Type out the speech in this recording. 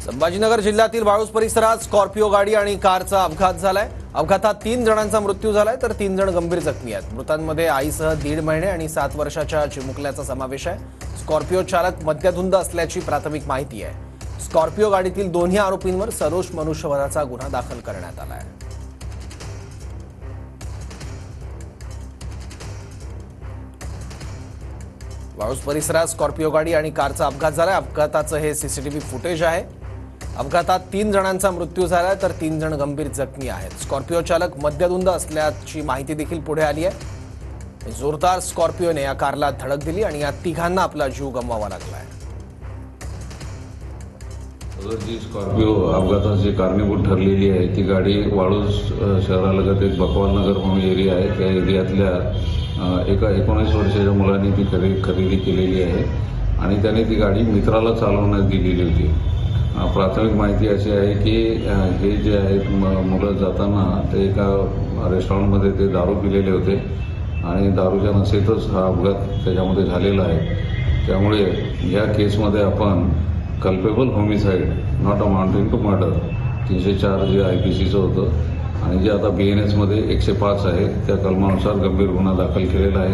संभाजीनगर जिल्ह्यातील वाळूज परिसरात स्कॉर्पिओ गाडी आणि कारचा अपघात झालाय। अपघातात 3 जणांचा मृत्यू झालाय तर 3 जण गंभीर जखमी आहेत। मृतांमध्ये आईसह 1.5 महिने आणि 7 वर्षाच्या चिमुकल्याचा समावेश आहे। स्कॉर्पिओ चालक मद्यधुंद असल्याची प्राथमिक माहिती आहे। स्कॉर्पिओ गाडीतील दोन्ही आरोपींवर सरोष मनुष्यवधाचा गुन्हा दाखल करण्यात आला आहे। वाळूज परिसरात स्कॉर्पिओ गाडी आणि कारचा अपघात झालाय। अपघाताचं हे सीसीटीव्ही फुटेज आहे। अपघातात 3 जणांचा मृत्यू झालाय तर 3 जण गंभीर जखमी आहेत। स्कॉर्पिओ चालक मद्यधुंद असल्याची माहिती देखील पुढे आली आहे। जोरदार स्कॉर्पिओने या कारला धडक दिली आणि या तिघांना आपला जीव गमवावा लागलाय। जी स्कॉर्पिओ अपघाताची कारणीभूत ठरलेली आहे ती गाडी वाळूज शहरालगत एक बकवालनगर म्हणून एरिया आहे। त्या एरियातल्या एका 19 वर्षाच्या मुलाने ती खरेदी केलेली आहे आणि त्याने ती गाडी मित्राला चालवण्यास दिलेली होती। प्राथमिक माहिती अशी आहे की हे जे आहेत मुलं जाताना ते एका रेस्टॉरंटमध्ये ते दारू पिलेले होते आणि दारूच्या नशेतच हा अपघात त्याच्यामध्ये झालेला आहे। त्यामुळे या केसमध्ये आपण culpable homicide not amounting to murder 304 जे IPCचं होतं आणि जे आता BNS मध्ये 105 आहे त्या कलमानुसार गंभीर गुन्हा दाखल केलेला आहे।